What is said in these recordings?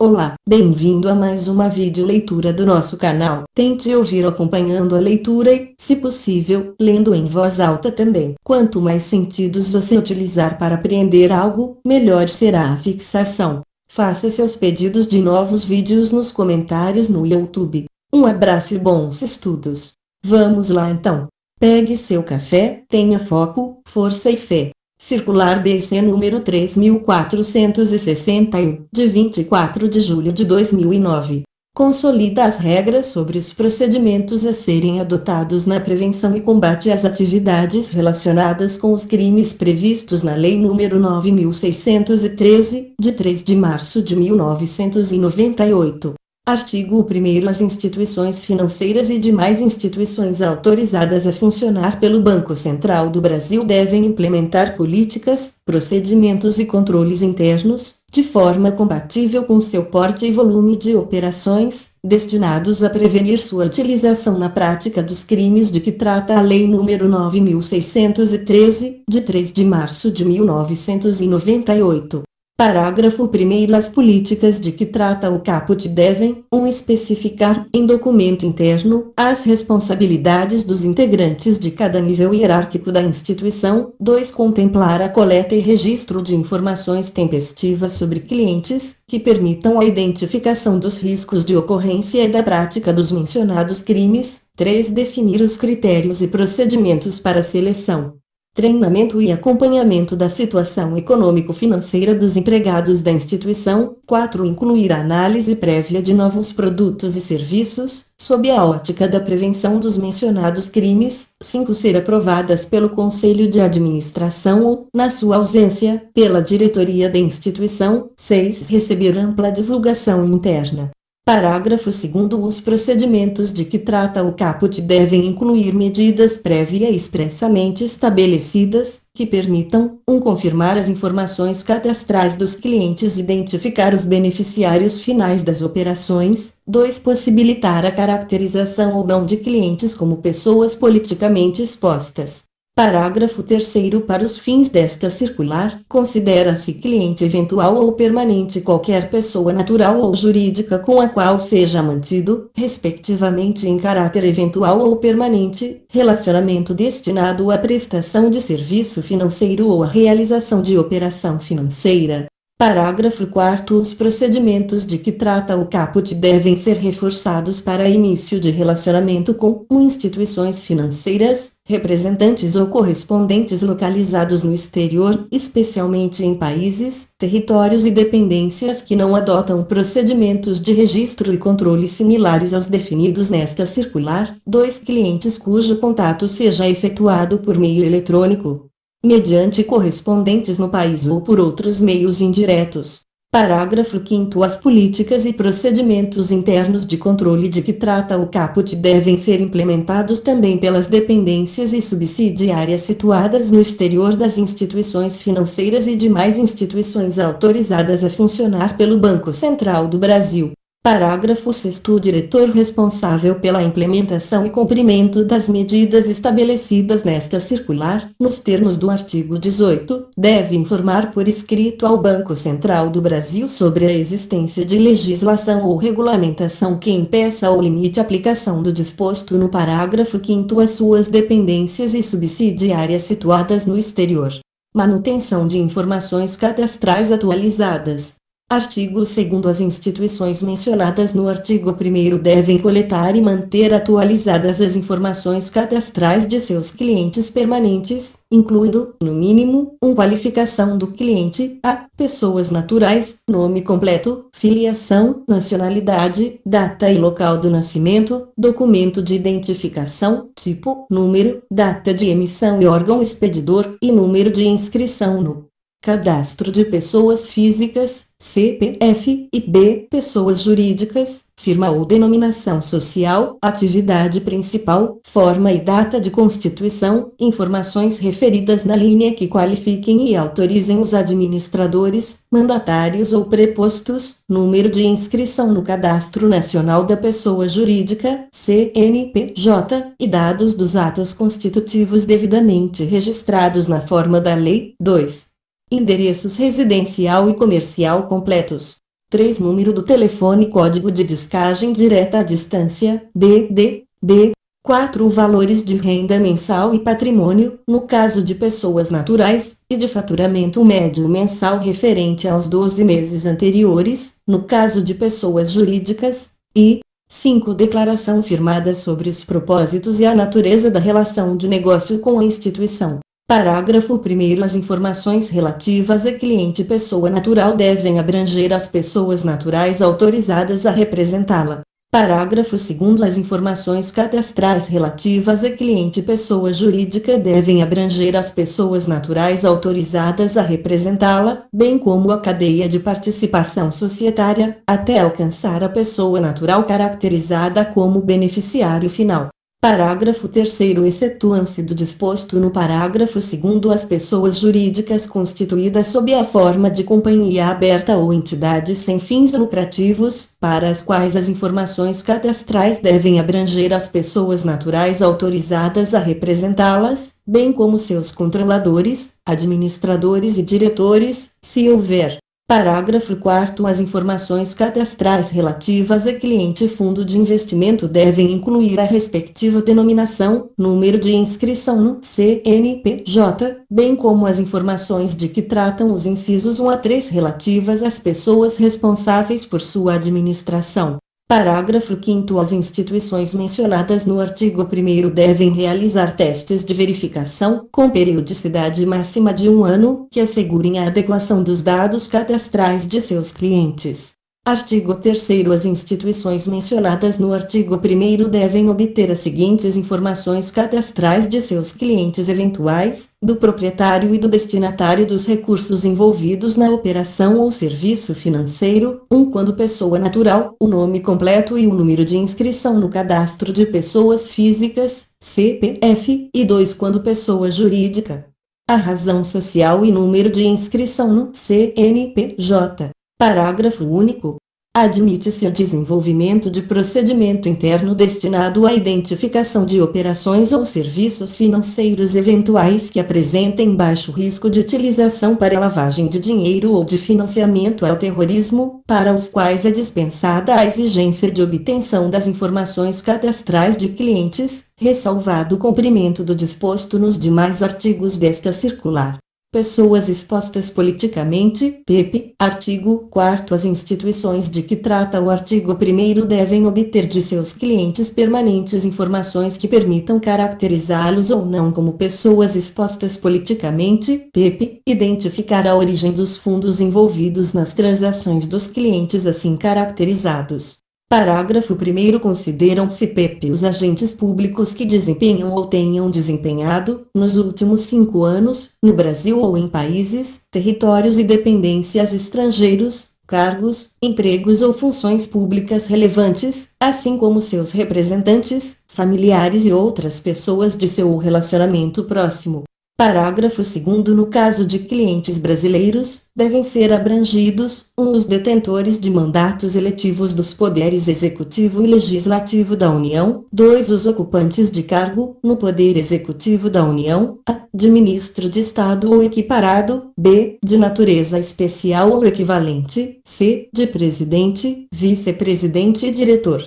Olá, bem-vindo a mais uma videoleitura do nosso canal. Tente ouvir acompanhando a leitura e, se possível, lendo em voz alta também. Quanto mais sentidos você utilizar para apreender algo, melhor será a fixação. Faça seus pedidos de novos vídeos nos comentários no YouTube. Um abraço e bons estudos. Vamos lá então. Pegue seu café, tenha foco, força e fé. Circular BC número 3461, de 24 de julho de 2009. Consolida as regras sobre os procedimentos a serem adotados na prevenção e combate às atividades relacionadas com os crimes previstos na Lei nº 9.613, de 3 de março de 1998. Artigo 1º. As instituições financeiras e demais instituições autorizadas a funcionar pelo Banco Central do Brasil devem implementar políticas, procedimentos e controles internos, de forma compatível com seu porte e volume de operações, destinados a prevenir sua utilização na prática dos crimes de que trata a Lei nº 9.613, de 3 de março de 1998. Parágrafo 1º. As políticas de que trata o caput devem, 1. Especificar, em documento interno, as responsabilidades dos integrantes de cada nível hierárquico da instituição, 2. Contemplar a coleta e registro de informações tempestivas sobre clientes, que permitam a identificação dos riscos de ocorrência e da prática dos mencionados crimes, 3. Definir os critérios e procedimentos para seleção, treinamento e acompanhamento da situação econômico-financeira dos empregados da instituição. 4. Incluir a análise prévia de novos produtos e serviços, sob a ótica da prevenção dos mencionados crimes. 5. Ser aprovadas pelo Conselho de Administração ou, na sua ausência, pela diretoria da instituição. 6. Receber ampla divulgação interna. Parágrafo 2º. Os procedimentos de que trata o caput devem incluir medidas prévia e expressamente estabelecidas, que permitam, 1. Confirmar as informações cadastrais dos clientes e identificar os beneficiários finais das operações, 2. Possibilitar a caracterização ou não de clientes como pessoas politicamente expostas. Parágrafo 3º. Para os fins desta circular, considera-se cliente eventual ou permanente qualquer pessoa natural ou jurídica com a qual seja mantido, respectivamente em caráter eventual ou permanente, relacionamento destinado à prestação de serviço financeiro ou à realização de operação financeira. Parágrafo 4º. Os procedimentos de que trata o caput devem ser reforçados para início de relacionamento com instituições financeiras, representantes ou correspondentes localizados no exterior, especialmente em países, territórios e dependências que não adotam procedimentos de registro e controle similares aos definidos nesta circular. 2. Clientes cujo contato seja efetuado por meio eletrônico, mediante correspondentes no país ou por outros meios indiretos. Parágrafo 5º. As políticas e procedimentos internos de controle de que trata o caput devem ser implementados também pelas dependências e subsidiárias situadas no exterior das instituições financeiras e demais instituições autorizadas a funcionar pelo Banco Central do Brasil. Parágrafo 6º. O diretor responsável pela implementação e cumprimento das medidas estabelecidas nesta circular, nos termos do artigo 18, deve informar por escrito ao Banco Central do Brasil sobre a existência de legislação ou regulamentação que impeça ou limite a aplicação do disposto no parágrafo 5º às suas dependências e subsidiárias situadas no exterior. Manutenção de informações cadastrais atualizadas. Artigo 2º. As instituições mencionadas no artigo 1º devem coletar e manter atualizadas as informações cadastrais de seus clientes permanentes, incluindo, no mínimo, 1. Qualificação do cliente, a. Pessoas naturais, nome completo, filiação, nacionalidade, data e local do nascimento, documento de identificação, tipo, número, data de emissão e órgão expedidor, e número de inscrição no Cadastro de Pessoas Físicas, CPF, e B. Pessoas Jurídicas, firma ou denominação social, atividade principal, forma e data de constituição, informações referidas na linha que qualifiquem e autorizem os administradores, mandatários ou prepostos, número de inscrição no Cadastro Nacional da Pessoa Jurídica, CNPJ, e dados dos atos constitutivos devidamente registrados na forma da lei. 2. Endereços residencial e comercial completos. 3. Número do telefone código de descagem direta à distância, DDD. 4. Valores de renda mensal e patrimônio, no caso de pessoas naturais, e de faturamento médio mensal referente aos 12 meses anteriores, no caso de pessoas jurídicas, e 5. Declaração firmada sobre os propósitos e a natureza da relação de negócio com a instituição. Parágrafo 1º. As informações relativas a cliente pessoa natural devem abranger as pessoas naturais autorizadas a representá-la. Parágrafo 2º. As informações cadastrais relativas a cliente pessoa jurídica devem abranger as pessoas naturais autorizadas a representá-la, bem como a cadeia de participação societária, até alcançar a pessoa natural caracterizada como beneficiário final. Parágrafo 3º. Excetuam-se do disposto no parágrafo 2º as pessoas jurídicas constituídas sob a forma de companhia aberta ou entidade sem fins lucrativos, para as quais as informações cadastrais devem abranger as pessoas naturais autorizadas a representá-las, bem como seus controladores, administradores e diretores, se houver. Parágrafo 4º. As informações cadastrais relativas a cliente fundo de investimento devem incluir a respectiva denominação, número de inscrição no CNPJ, bem como as informações de que tratam os incisos 1 a 3 relativas às pessoas responsáveis por sua administração. Parágrafo 5º. As instituições mencionadas no artigo 1º devem realizar testes de verificação, com periodicidade máxima de 1 ano, que assegurem a adequação dos dados cadastrais de seus clientes. Artigo 3º. As instituições mencionadas no artigo 1º devem obter as seguintes informações cadastrais de seus clientes eventuais, do proprietário e do destinatário dos recursos envolvidos na operação ou serviço financeiro: 1. Quando pessoa natural, o nome completo e o número de inscrição no cadastro de pessoas físicas, CPF, e 2. Quando pessoa jurídica, a razão social e número de inscrição no CNPJ. Parágrafo único. Admite-se o desenvolvimento de procedimento interno destinado à identificação de operações ou serviços financeiros eventuais que apresentem baixo risco de utilização para lavagem de dinheiro ou de financiamento ao terrorismo, para os quais é dispensada a exigência de obtenção das informações cadastrais de clientes, ressalvado o cumprimento do disposto nos demais artigos desta circular. Pessoas expostas politicamente, PP, artigo 4º. As instituições de que trata o artigo 1º devem obter de seus clientes permanentes informações que permitam caracterizá-los ou não como pessoas expostas politicamente, PP, identificar a origem dos fundos envolvidos nas transações dos clientes assim caracterizados. Parágrafo 1º. Consideram-se PP os agentes públicos que desempenham ou tenham desempenhado, nos últimos 5 anos, no Brasil ou em países, territórios e dependências estrangeiros, cargos, empregos ou funções públicas relevantes, assim como seus representantes, familiares e outras pessoas de seu relacionamento próximo. Parágrafo 2º. No caso de clientes brasileiros, devem ser abrangidos: 1. Os detentores de mandatos eletivos dos poderes executivo e legislativo da União; 2. Os ocupantes de cargo, no poder executivo da União, a. de ministro de Estado ou equiparado, b. de natureza especial ou equivalente, c. de presidente, vice-presidente e diretor,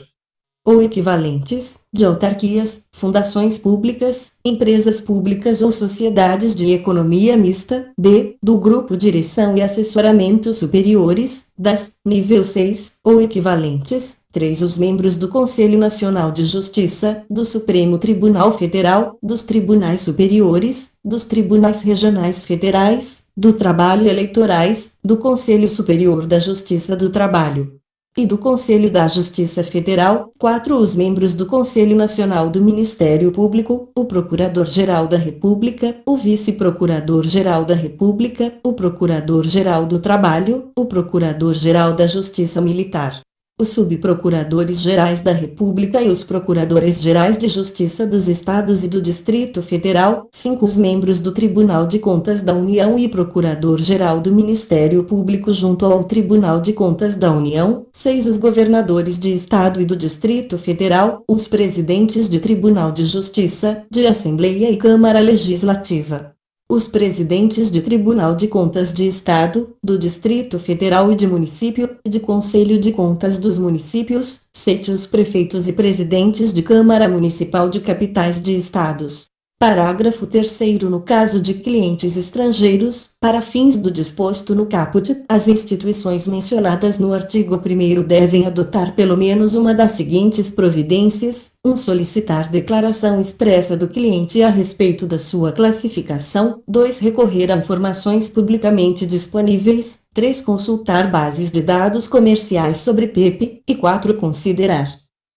ou equivalentes, de autarquias, fundações públicas, empresas públicas ou sociedades de economia mista, d. do grupo direção e assessoramento superiores, das, nível 6, ou equivalentes, 3. Os membros do Conselho Nacional de Justiça, do Supremo Tribunal Federal, dos Tribunais Superiores, dos Tribunais Regionais Federais, do Trabalho Eleitorais, do Conselho Superior da Justiça do Trabalho e do Conselho da Justiça Federal. 4. Os membros do Conselho Nacional do Ministério Público, o Procurador-Geral da República, o Vice-Procurador-Geral da República, o Procurador-Geral do Trabalho, o Procurador-Geral da Justiça Militar, os subprocuradores-gerais da República e os procuradores-gerais de Justiça dos Estados e do Distrito Federal. 5. Os membros do Tribunal de Contas da União e Procurador-Geral do Ministério Público junto ao Tribunal de Contas da União. 6. Os governadores de Estado e do Distrito Federal, os presidentes de Tribunal de Justiça, de Assembleia e Câmara Legislativa. Os presidentes de Tribunal de Contas de Estado, do Distrito Federal e de Município, de Conselho de Contas dos Municípios, os prefeitos e presidentes de Câmara Municipal de Capitais de Estados. Parágrafo 3º. No caso de clientes estrangeiros, para fins do disposto no caput, as instituições mencionadas no artigo 1º devem adotar pelo menos uma das seguintes providências: 1. Solicitar declaração expressa do cliente a respeito da sua classificação. 2. Recorrer a informações publicamente disponíveis. 3. Consultar bases de dados comerciais sobre PEP. E 4. Considerar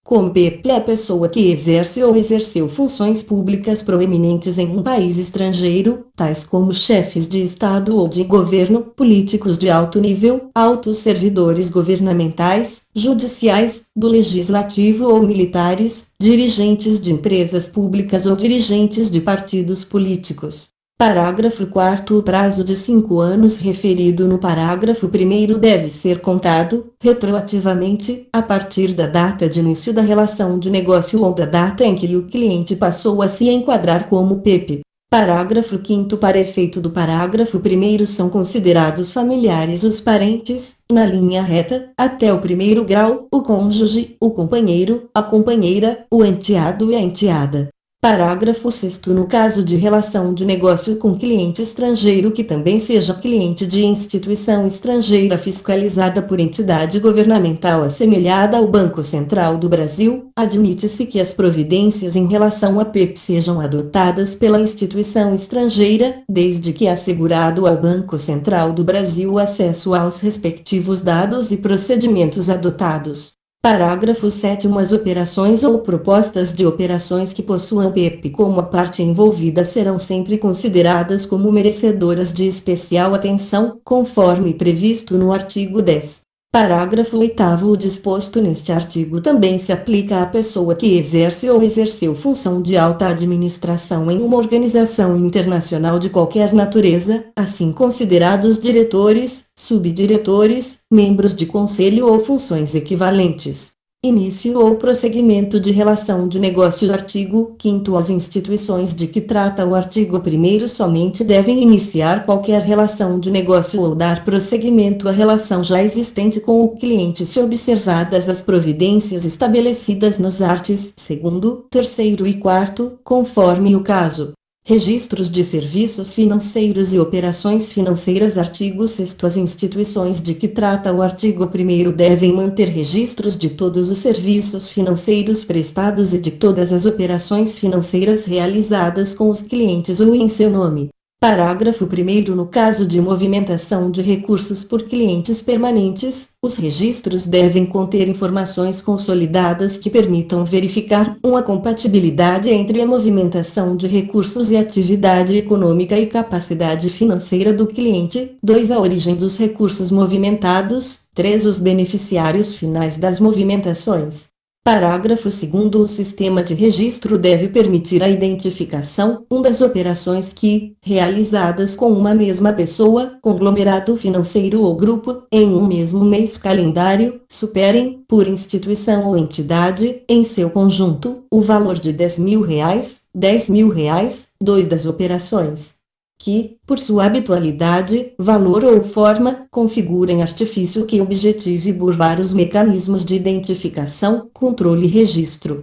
como PEP a pessoa que exerce ou exerceu funções públicas proeminentes em um país estrangeiro, tais como chefes de Estado ou de governo, políticos de alto nível, altos servidores governamentais, judiciais, do legislativo ou militares, dirigentes de empresas públicas ou dirigentes de partidos políticos. Parágrafo 4º. O prazo de 5 anos referido no parágrafo 1º deve ser contado, retroativamente, a partir da data de início da relação de negócio ou da data em que o cliente passou a se enquadrar como PEP. Parágrafo 5º. Para efeito do parágrafo 1º são considerados familiares os parentes, na linha reta, até o 1º grau, o cônjuge, o companheiro, a companheira, o enteado e a enteada. Parágrafo 6º. No caso de relação de negócio com cliente estrangeiro que também seja cliente de instituição estrangeira fiscalizada por entidade governamental assemelhada ao Banco Central do Brasil, admite-se que as providências em relação à PEP sejam adotadas pela instituição estrangeira, desde que assegurado ao Banco Central do Brasil o acesso aos respectivos dados e procedimentos adotados. Parágrafo 7º. As operações ou propostas de operações que possuam PEP como a parte envolvida serão sempre consideradas como merecedoras de especial atenção, conforme previsto no artigo 10. Parágrafo 8º. O disposto neste artigo também se aplica à pessoa que exerce ou exerceu função de alta administração em uma organização internacional de qualquer natureza, assim considerados diretores, subdiretores, membros de conselho ou funções equivalentes. Início ou prosseguimento de relação de negócio. Artigo 5º. As instituições de que trata o artigo 1º somente devem iniciar qualquer relação de negócio ou dar prosseguimento à relação já existente com o cliente se observadas as providências estabelecidas nos arts. 2º, 3º e 4º, conforme o caso. Registros de serviços financeiros e operações financeiras. Artigo 6º. As instituições de que trata o artigo 1º devem manter registros de todos os serviços financeiros prestados e de todas as operações financeiras realizadas com os clientes ou em seu nome. Parágrafo 1º. No caso de movimentação de recursos por clientes permanentes, os registros devem conter informações consolidadas que permitam verificar: 1. A compatibilidade entre a movimentação de recursos e atividade econômica e capacidade financeira do cliente. 2. A origem dos recursos movimentados. 3. Os beneficiários finais das movimentações. Parágrafo 2º. O sistema de registro deve permitir a identificação: 1. Das operações que, realizadas com uma mesma pessoa, conglomerado financeiro ou grupo, em um mesmo mês calendário, superem, por instituição ou entidade, em seu conjunto, o valor de R$ 10.000. 2. Das operações que, por sua habitualidade, valor ou forma, configurem artifício que objetive burlar os mecanismos de identificação, controle e registro.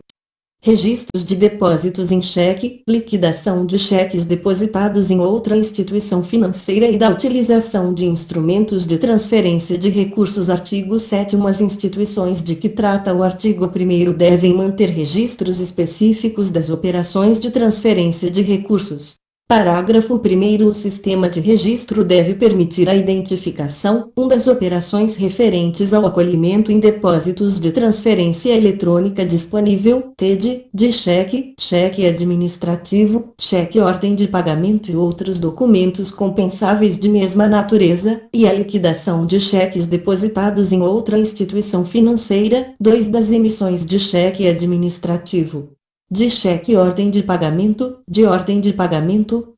Registros de depósitos em cheque, liquidação de cheques depositados em outra instituição financeira e da utilização de instrumentos de transferência de recursos. Artigo 7º. As instituições de que trata o artigo 1º devem manter registros específicos das operações de transferência de recursos. Parágrafo 1º. O sistema de registro deve permitir a identificação: 1. Das operações referentes ao acolhimento em depósitos de transferência eletrônica disponível, TED, de cheque, cheque administrativo, cheque ordem de pagamento e outros documentos compensáveis de mesma natureza, e a liquidação de cheques depositados em outra instituição financeira. 2. Das emissões de cheque administrativo, de cheque ordem de pagamento,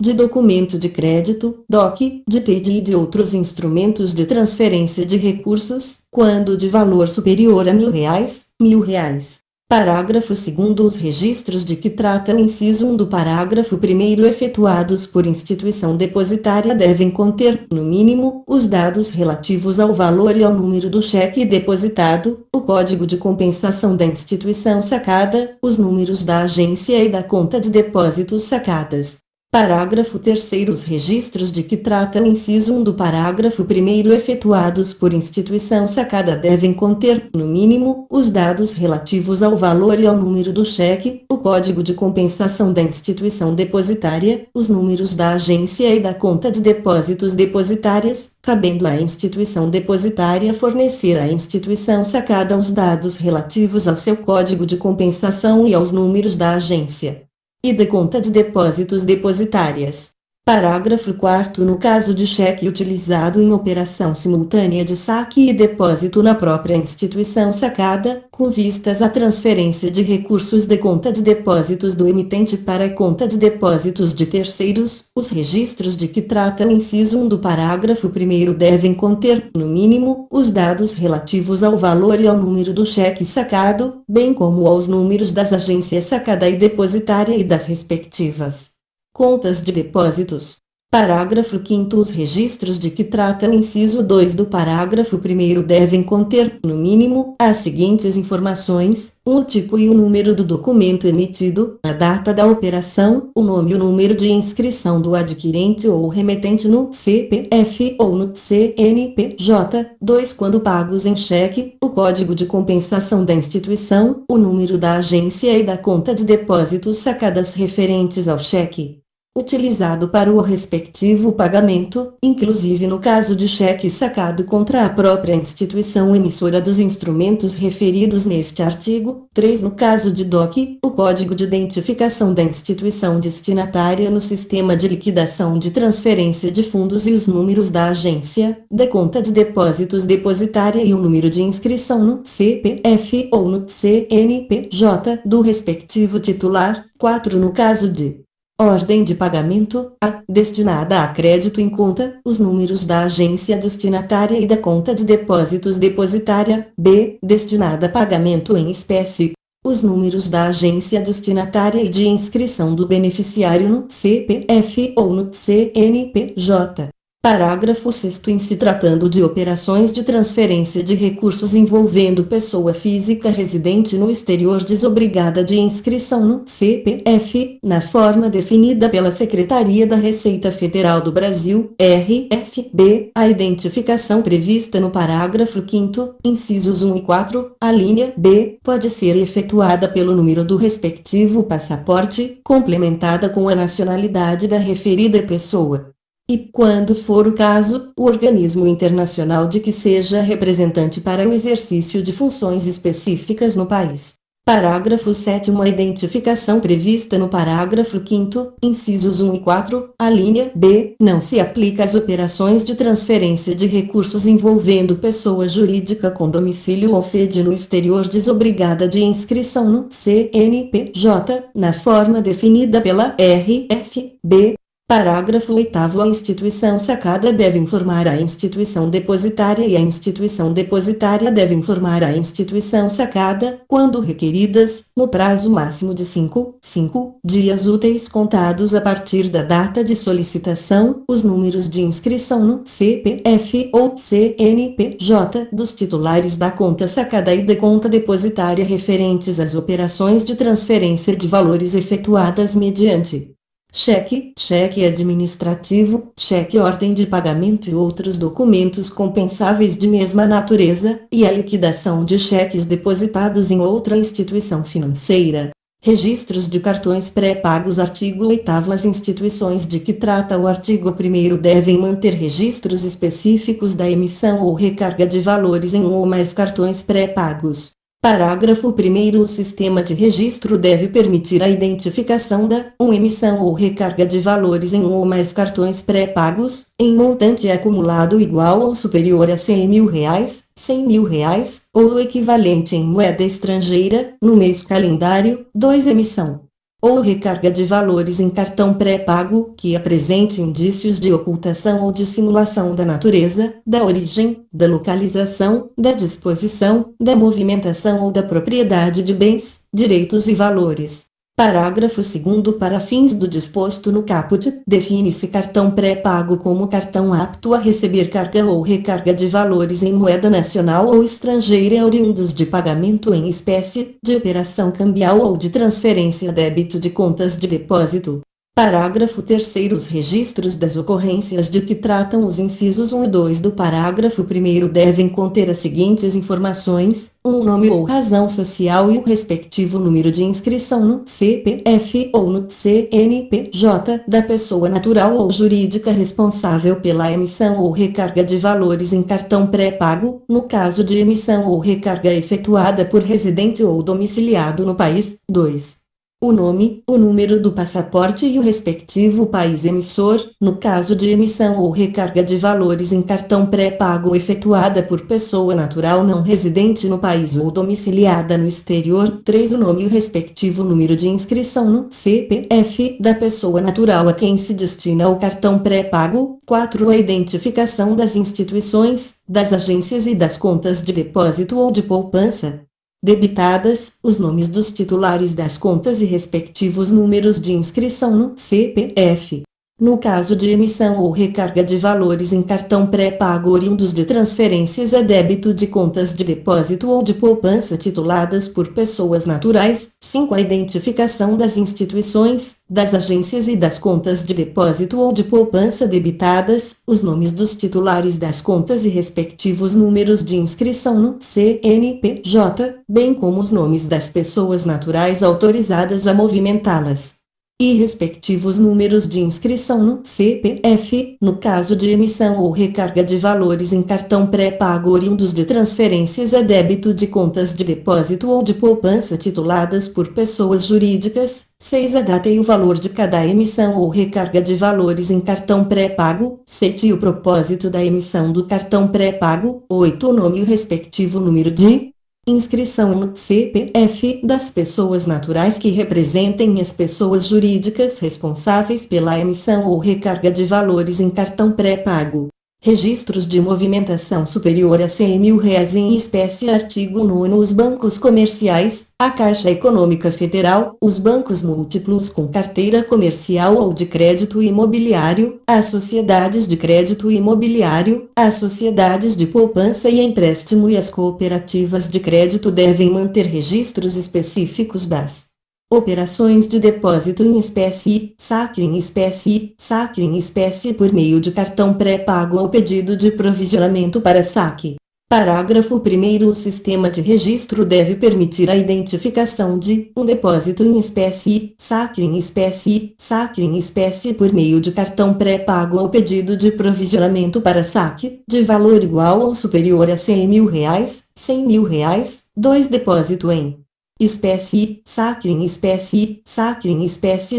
de documento de crédito, DOC, de TED e de outros instrumentos de transferência de recursos, quando de valor superior a R$ 1.000, R$ 1.000. Parágrafo 2º. Os registros de que trata o inciso 1 do parágrafo 1º efetuados por instituição depositária devem conter, no mínimo, os dados relativos ao valor e ao número do cheque depositado, o código de compensação da instituição sacada, os números da agência e da conta de depósitos sacadas. Parágrafo 3º. Os registros de que trata o inciso 1 do parágrafo 1º efetuados por instituição sacada devem conter, no mínimo, os dados relativos ao valor e ao número do cheque, o código de compensação da instituição depositária, os números da agência e da conta de depósitos depositárias, cabendo à instituição depositária fornecer à instituição sacada os dados relativos ao seu código de compensação e aos números da agência e da conta de depósitos depositárias. Parágrafo 4º. No caso de cheque utilizado em operação simultânea de saque e depósito na própria instituição sacada, com vistas à transferência de recursos da conta de depósitos do emitente para a conta de depósitos de terceiros, os registros de que trata o inciso 1 do parágrafo 1º devem conter, no mínimo, os dados relativos ao valor e ao número do cheque sacado, bem como aos números das agências sacada e depositária e das respectivas contas de depósitos. Parágrafo 5º. Os registros de que trata o inciso 2 do parágrafo 1º devem conter, no mínimo, as seguintes informações: o tipo e o número do documento emitido, a data da operação, o nome e o número de inscrição do adquirente ou remetente no CPF ou no CNPJ. 2. Quando pagos em cheque, o código de compensação da instituição, o número da agência e da conta de depósitos sacadas referentes ao cheque utilizado para o respectivo pagamento, inclusive no caso de cheque sacado contra a própria instituição emissora dos instrumentos referidos neste artigo. 3. No caso de DOC, o código de identificação da instituição destinatária no sistema de liquidação de transferência de fundos e os números da agência, da conta de depósitos depositária e o número de inscrição no CPF ou no CNPJ do respectivo titular. 4. No caso de ordem de pagamento, A, destinada a crédito em conta, os números da agência destinatária e da conta de depósitos depositária. B, destinada a pagamento em espécie, os números da agência destinatária e de inscrição do beneficiário no CPF ou no CNPJ. Parágrafo 6º. Em se tratando de operações de transferência de recursos envolvendo pessoa física residente no exterior desobrigada de inscrição no CPF, na forma definida pela Secretaria da Receita Federal do Brasil, RFB, a identificação prevista no parágrafo 5º, incisos 1 e 4, a linha B, pode ser efetuada pelo número do respectivo passaporte, complementada com a nacionalidade da referida pessoa. E, quando for o caso, o organismo internacional de que seja representante para o exercício de funções específicas no país. Parágrafo 7º. A identificação prevista no parágrafo 5º, incisos 1 e 4, a linha B, não se aplica às operações de transferência de recursos envolvendo pessoa jurídica com domicílio ou sede no exterior desobrigada de inscrição no CNPJ, na forma definida pela RFB. Parágrafo 8º. A instituição sacada deve informar a instituição depositária e a instituição depositária deve informar a instituição sacada, quando requeridas, no prazo máximo de 5 dias úteis contados a partir da data de solicitação, os números de inscrição no CPF ou CNPJ dos titulares da conta sacada e da conta depositária referentes às operações de transferência de valores efetuadas mediante cheque, cheque administrativo, cheque ordem de pagamento e outros documentos compensáveis de mesma natureza, e a liquidação de cheques depositados em outra instituição financeira. Registros de cartões pré-pagos. Artigo 8º. As instituições de que trata o artigo 1º devem manter registros específicos da emissão ou recarga de valores em um ou mais cartões pré-pagos. Parágrafo 1º. O sistema de registro deve permitir a identificação da emissão ou recarga de valores em um ou mais cartões pré-pagos, em montante acumulado igual ou superior a R$ 100.000, ou o equivalente em moeda estrangeira, no mês calendário. 2. Emissão ou recarga de valores em cartão pré-pago, que apresente indícios de ocultação ou dissimulação da natureza, da origem, da localização, da disposição, da movimentação ou da propriedade de bens, direitos e valores. Parágrafo 2º. Para fins do disposto no caput, define-se cartão pré-pago como cartão apto a receber carga ou recarga de valores em moeda nacional ou estrangeira oriundos de pagamento em espécie, de operação cambial ou de transferência débito de contas de depósito. Parágrafo 3º. Os registros das ocorrências de que tratam os incisos 1 e 2 do parágrafo 1º devem conter as seguintes informações: um nome ou razão social e o respectivo número de inscrição no CPF ou no CNPJ da pessoa natural ou jurídica responsável pela emissão ou recarga de valores em cartão pré-pago, no caso de emissão ou recarga efetuada por residente ou domiciliado no país. 2. O nome, o número do passaporte e o respectivo país emissor, no caso de emissão ou recarga de valores em cartão pré-pago efetuada por pessoa natural não residente no país ou domiciliada no exterior. 3. O nome e o respectivo número de inscrição no CPF da pessoa natural a quem se destina o cartão pré-pago. 4. A identificação das instituições, das agências e das contas de depósito ou de poupança debitadas, os nomes dos titulares das contas e respectivos números de inscrição no CPF. No caso de emissão ou recarga de valores em cartão pré-pago oriundos de transferências a débito de contas de depósito ou de poupança tituladas por pessoas naturais. 5. A identificação das instituições, das agências e das contas de depósito ou de poupança debitadas, os nomes dos titulares das contas e respectivos números de inscrição no CNPJ, bem como os nomes das pessoas naturais autorizadas a movimentá-las e respectivos números de inscrição no CPF, no caso de emissão ou recarga de valores em cartão pré-pago oriundos de transferências a débito de contas de depósito ou de poupança tituladas por pessoas jurídicas. 6. A data e o valor de cada emissão ou recarga de valores em cartão pré-pago. 7. O propósito da emissão do cartão pré-pago. 8. O nome e o respectivo número de inscrição no CPF das pessoas naturais que representem as pessoas jurídicas responsáveis pela emissão ou recarga de valores em cartão pré-pago. Registros de movimentação superior a R$ 100.000 em espécie. Artigo 9º. Os bancos comerciais, a Caixa Econômica Federal, os bancos múltiplos com carteira comercial ou de crédito imobiliário, as sociedades de crédito imobiliário, as sociedades de poupança e empréstimo e as cooperativas de crédito devem manter registros específicos das operações de depósito em espécie, saque em espécie por meio de cartão pré-pago ou pedido de provisionamento para saque. Parágrafo 1º. O sistema de registro deve permitir a identificação de um depósito em espécie, saque em espécie por meio de cartão pré-pago ou pedido de provisionamento para saque, de valor igual ou superior a R$ 100.000. 2. Depósito em espécie, saque em espécie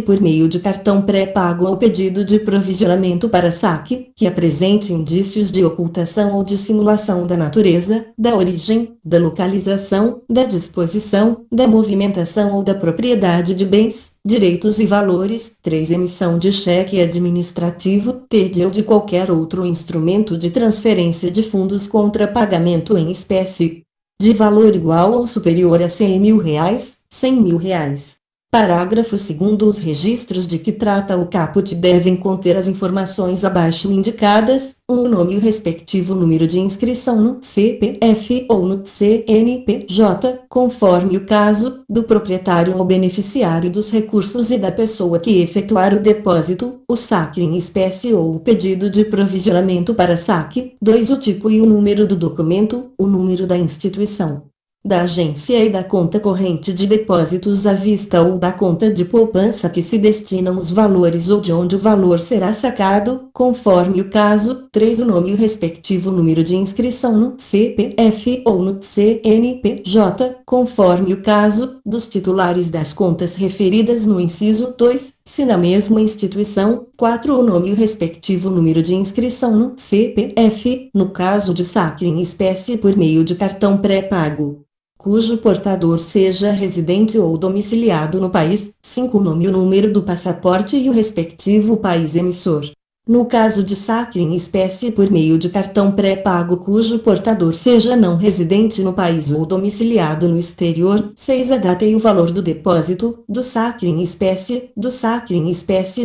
por meio de cartão pré-pago ou pedido de provisionamento para saque, que apresente indícios de ocultação ou dissimulação da natureza, da origem, da localização, da disposição, da movimentação ou da propriedade de bens, direitos e valores. 3. Emissão de cheque administrativo, TED ou de qualquer outro instrumento de transferência de fundos contra pagamento em espécie de valor igual ou superior a R$ 100.000. Parágrafo 2º. Os registros de que trata o caput devem conter as informações abaixo indicadas: o nome e o respectivo número de inscrição no CPF ou no CNPJ, conforme o caso, do proprietário ou beneficiário dos recursos e da pessoa que efetuar o depósito, o saque em espécie ou o pedido de provisionamento para saque. 2. O tipo e o número do documento, o número da instituição, da agência e da conta corrente de depósitos à vista ou da conta de poupança que se destinam os valores ou de onde o valor será sacado, conforme o caso. 3. O nome e o respectivo número de inscrição no CPF ou no CNPJ, conforme o caso, dos titulares das contas referidas no inciso 2, se na mesma instituição. 4. O nome e o respectivo número de inscrição no CPF, no caso de saque em espécie por meio de cartão pré-pago, cujo portador seja residente ou domiciliado no país. 5. O nome e o número do passaporte e o respectivo país emissor, No caso de saque em espécie por meio de cartão pré-pago cujo portador seja não residente no país ou domiciliado no exterior, 6 a data e o valor do depósito, do saque em espécie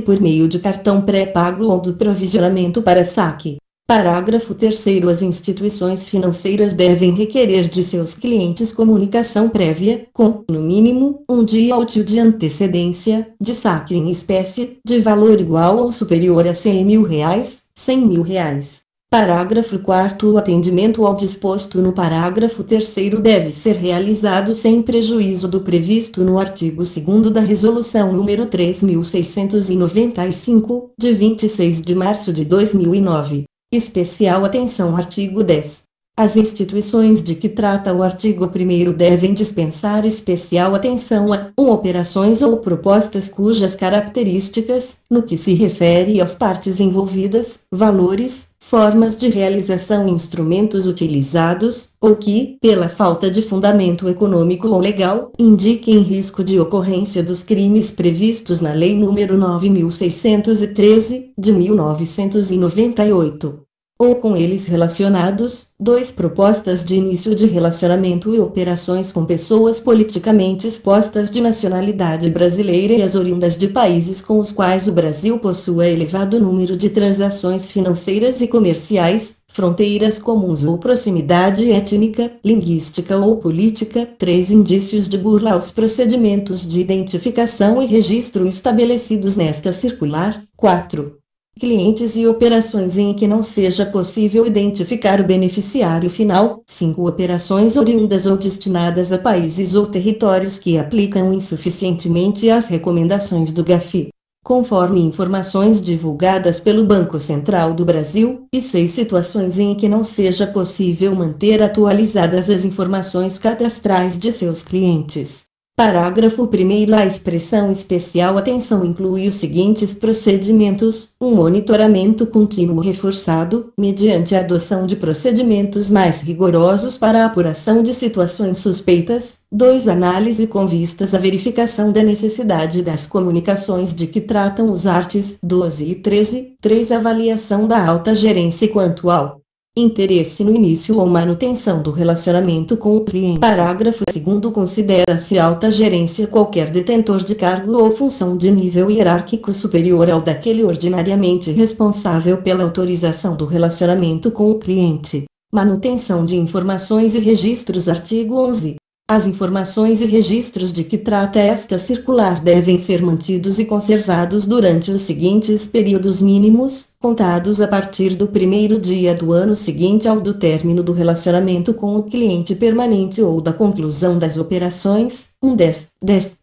por meio de cartão pré-pago ou do provisionamento para saque. Parágrafo 3º. As instituições financeiras devem requerer de seus clientes comunicação prévia, com, no mínimo, um dia útil de antecedência, de saque em espécie, de valor igual ou superior a R$ 100.000. Parágrafo 4º. O atendimento ao disposto no parágrafo 3º deve ser realizado sem prejuízo do previsto no artigo 2º da Resolução nº 3.695, de 26 de março de 2009. Especial atenção. Artigo 10. As instituições de que trata o artigo 1º devem dispensar especial atenção a 1. Operações ou propostas cujas características, no que se refere às partes envolvidas, valores, formas de realização e instrumentos utilizados, ou que, pela falta de fundamento econômico ou legal, indiquem risco de ocorrência dos crimes previstos na Lei nº 9.613, de 1998. Ou com eles relacionados. 2. Propostas de início de relacionamento e operações com pessoas politicamente expostas de nacionalidade brasileira e as oriundas de países com os quais o Brasil possua elevado número de transações financeiras e comerciais, fronteiras comuns ou proximidade étnica, linguística ou política. 3. Indícios de burla aos procedimentos de identificação e registro estabelecidos nesta circular. 4. Clientes e operações em que não seja possível identificar o beneficiário final. 5. Operações oriundas ou destinadas a países ou territórios que aplicam insuficientemente as recomendações do GAFI, conforme informações divulgadas pelo Banco Central do Brasil. E 6. Situações em que não seja possível manter atualizadas as informações cadastrais de seus clientes. Parágrafo 1º. A expressão especial atenção inclui os seguintes procedimentos: 1. Monitoramento contínuo reforçado, mediante a adoção de procedimentos mais rigorosos para a apuração de situações suspeitas. 2. Análise com vistas à verificação da necessidade das comunicações de que tratam os artes. 12 e 13. 3. Avaliação da alta gerência quanto ao interesse no início ou manutenção do relacionamento com o cliente. Parágrafo 2º. Considera-se alta gerência qualquer detentor de cargo ou função de nível hierárquico superior ao daquele ordinariamente responsável pela autorização do relacionamento com o cliente. Manutenção de informações e registros. Artigo 11. As informações e registros de que trata esta circular devem ser mantidos e conservados durante os seguintes períodos mínimos, contados a partir do primeiro dia do ano seguinte ao do término do relacionamento com o cliente permanente ou da conclusão das operações. 10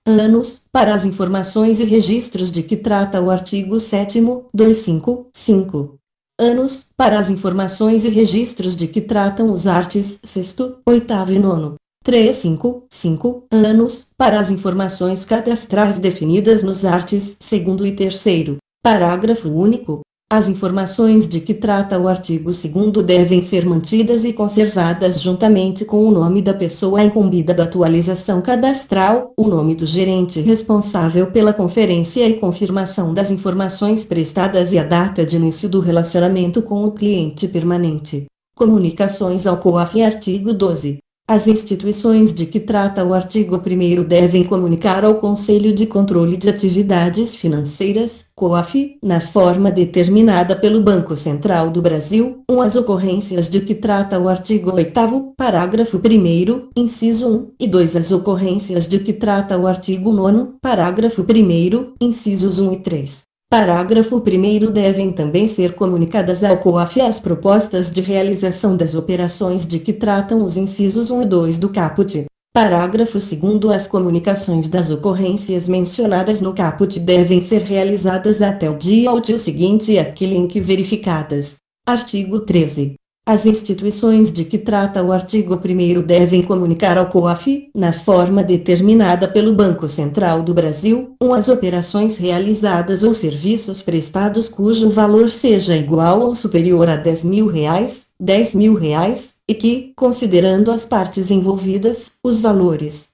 anos, para as informações e registros de que trata o artigo 7º. 5 anos, para as informações e registros de que tratam os artes 6º, 8º e 9º. 5 anos, para as informações cadastrais definidas nos artes 2º e 3º. Parágrafo único. As informações de que trata o artigo 2º devem ser mantidas e conservadas juntamente com o nome da pessoa incumbida da atualização cadastral, o nome do gerente responsável pela conferência e confirmação das informações prestadas e a data de início do relacionamento com o cliente permanente. Comunicações ao COAF. Artigo 12. As instituições de que trata o artigo 1º devem comunicar ao Conselho de Controle de Atividades Financeiras, COAF, na forma determinada pelo Banco Central do Brasil, as ocorrências de que trata o artigo 8º, parágrafo 1º, inciso 1, e 2. As ocorrências de que trata o artigo 9º, parágrafo 1º, incisos 1 e 3. Parágrafo 1º. Devem também ser comunicadas ao COAF as propostas de realização das operações de que tratam os incisos 1 e 2 do caput. Parágrafo 2º. As comunicações das ocorrências mencionadas no caput devem ser realizadas até o dia útil seguinte àquele em que verificadas. Artigo 13. As instituições de que trata o artigo 1º devem comunicar ao COAF, na forma determinada pelo Banco Central do Brasil, as operações realizadas ou serviços prestados cujo valor seja igual ou superior a R$ 10.000, e que, considerando as partes envolvidas, os valores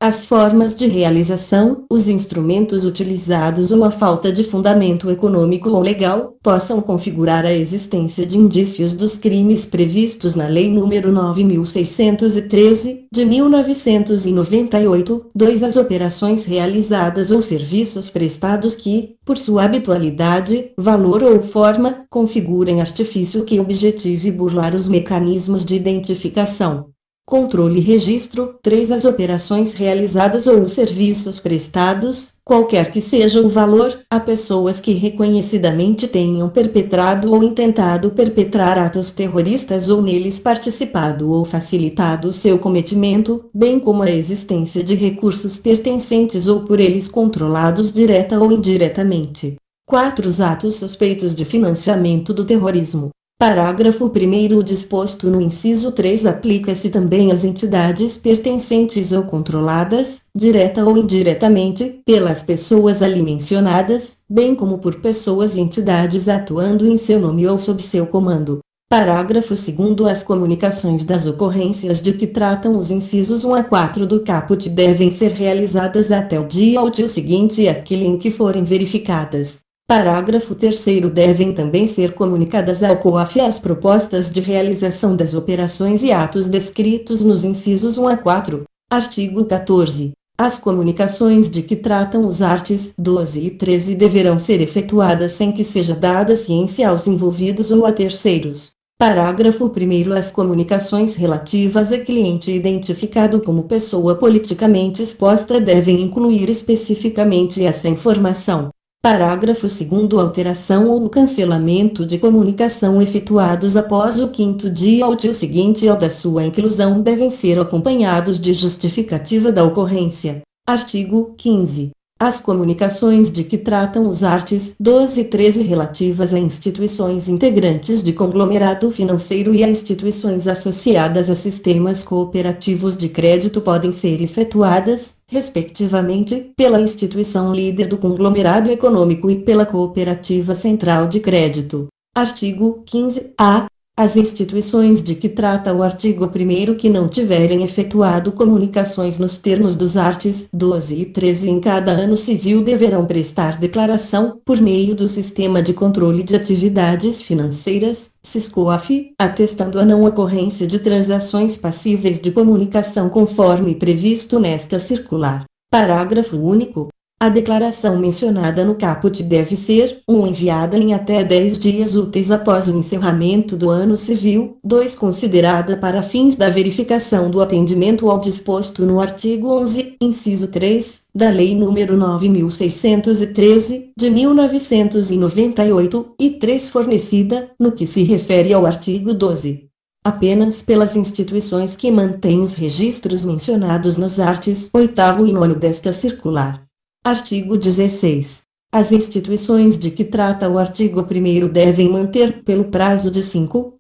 As formas de realização, os instrumentos utilizados ou a falta de fundamento econômico ou legal, possam configurar a existência de indícios dos crimes previstos na Lei nº 9.613, de 1998, 2. As operações realizadas ou serviços prestados que, por sua habitualidade, valor ou forma, configurem artifício que objetive burlar os mecanismos de identificação, controle e registro. 3. As operações realizadas ou os serviços prestados, qualquer que seja o valor, a pessoas que reconhecidamente tenham perpetrado ou intentado perpetrar atos terroristas ou neles participado ou facilitado o seu cometimento, bem como a existência de recursos pertencentes ou por eles controlados direta ou indiretamente. 4. Os atos suspeitos de financiamento do terrorismo. Parágrafo 1º. O disposto no inciso 3 aplica-se também às entidades pertencentes ou controladas, direta ou indiretamente, pelas pessoas ali mencionadas, bem como por pessoas e entidades atuando em seu nome ou sob seu comando. Parágrafo 2º. As comunicações das ocorrências de que tratam os incisos 1 a 4 do caput devem ser realizadas até o dia útil seguinte àquele em que forem verificadas. Parágrafo 3º. Devem também ser comunicadas ao COAF as propostas de realização das operações e atos descritos nos incisos 1 a 4. Artigo 14. As comunicações de que tratam os arts. 12 e 13 deverão ser efetuadas sem que seja dada ciência aos envolvidos ou a terceiros. Parágrafo 1º. As comunicações relativas a cliente identificado como pessoa politicamente exposta devem incluir especificamente essa informação. Parágrafo 2º. Alteração ou cancelamento de comunicação efetuados após o 5º dia útil seguinte ao da sua inclusão devem ser acompanhados de justificativa da ocorrência. Artigo 15. As comunicações de que tratam os arts. 12 e 13 relativas a instituições integrantes de conglomerado financeiro e a instituições associadas a sistemas cooperativos de crédito podem ser efetuadas, respectivamente, pela instituição líder do conglomerado econômico e pela cooperativa central de crédito. Artigo 15-A. As instituições de que trata o artigo 1º que não tiverem efetuado comunicações nos termos dos arts. 12 e 13 em cada ano civil deverão prestar declaração, por meio do Sistema de Controle de Atividades Financeiras, SISCOAF, atestando a não ocorrência de transações passíveis de comunicação conforme previsto nesta circular. Parágrafo único. A declaração mencionada no caput deve ser, 1. Enviada em até 10 dias úteis após o encerramento do ano civil, 2. Considerada para fins da verificação do atendimento ao disposto no artigo 11, inciso 3, da Lei nº 9.613, de 1998, e 3. Fornecida, no que se refere ao artigo 12. Apenas pelas instituições que mantêm os registros mencionados nos arts. 8º e 9º desta circular. Artigo 16. As instituições de que trata o artigo 1º devem manter, pelo prazo de 5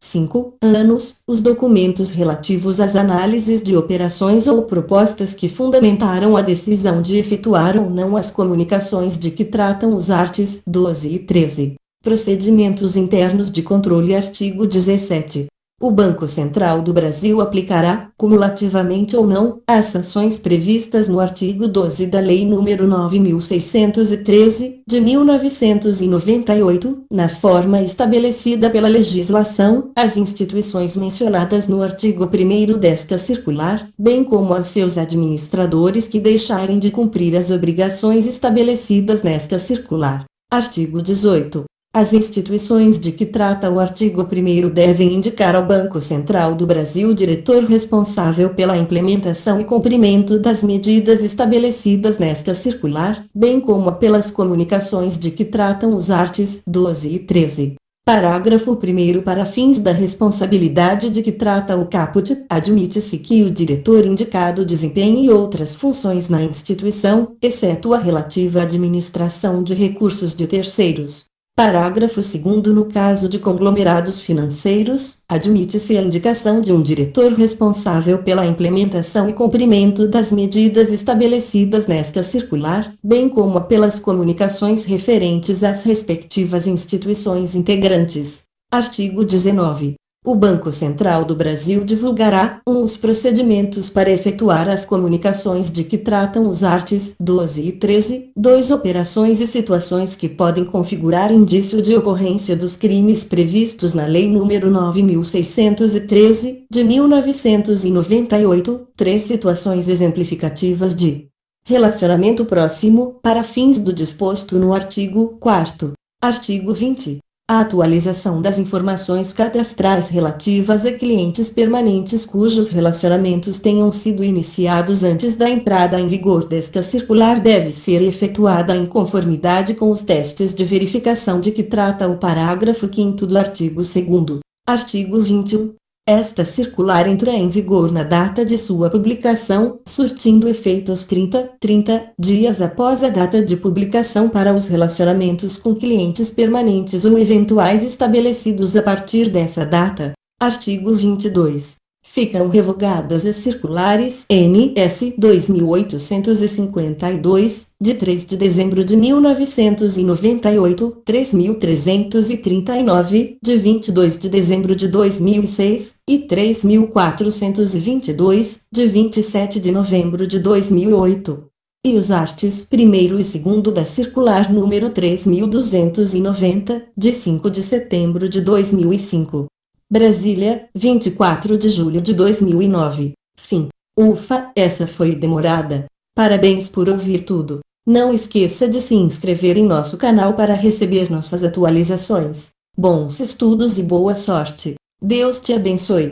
anos, os documentos relativos às análises de operações ou propostas que fundamentaram a decisão de efetuar ou não as comunicações de que tratam os arts. 12 e 13. Procedimentos internos de controle. Artigo 17. O Banco Central do Brasil aplicará, cumulativamente ou não, as sanções previstas no artigo 12 da Lei nº 9.613, de 1998, na forma estabelecida pela legislação, às instituições mencionadas no artigo 1º desta circular, bem como aos seus administradores que deixarem de cumprir as obrigações estabelecidas nesta circular. Artigo 18. As instituições de que trata o artigo 1º devem indicar ao Banco Central do Brasil o diretor responsável pela implementação e cumprimento das medidas estabelecidas nesta circular, bem como pelas comunicações de que tratam os arts. 12 e 13. Parágrafo 1º. Para fins da responsabilidade de que trata o caput, admite-se que o diretor indicado desempenhe outras funções na instituição, exceto a relativa à administração de recursos de terceiros. Parágrafo 2º. No caso de conglomerados financeiros, admite-se a indicação de um diretor responsável pela implementação e cumprimento das medidas estabelecidas nesta circular, bem como pelas comunicações referentes às respectivas instituições integrantes. Artigo 19. O Banco Central do Brasil divulgará os procedimentos para efetuar as comunicações de que tratam os artes 12 e 13, 2 operações e situações que podem configurar indício de ocorrência dos crimes previstos na Lei nº 9.613, de 1998, 3 situações exemplificativas de relacionamento próximo, para fins do disposto no artigo 4º. Artigo 20. A atualização das informações cadastrais relativas a clientes permanentes cujos relacionamentos tenham sido iniciados antes da entrada em vigor desta circular deve ser efetuada em conformidade com os testes de verificação de que trata o parágrafo 5º do artigo 2º. Artigo 21. Esta circular entra em vigor na data de sua publicação, surtindo efeitos 30 dias após a data de publicação para os relacionamentos com clientes permanentes ou eventuais estabelecidos a partir dessa data. Artigo 22. Ficam revogadas as circulares NS 2852, de 3 de dezembro de 1998, 3339, de 22 de dezembro de 2006, e 3422, de 27 de novembro de 2008. E os artes 1º e 2º da circular número 3290, de 5 de setembro de 2005. Brasília, 24 de julho de 2009. Fim. Ufa, essa foi demorada. Parabéns por ouvir tudo. Não esqueça de se inscrever em nosso canal para receber nossas atualizações. Bons estudos e boa sorte. Deus te abençoe.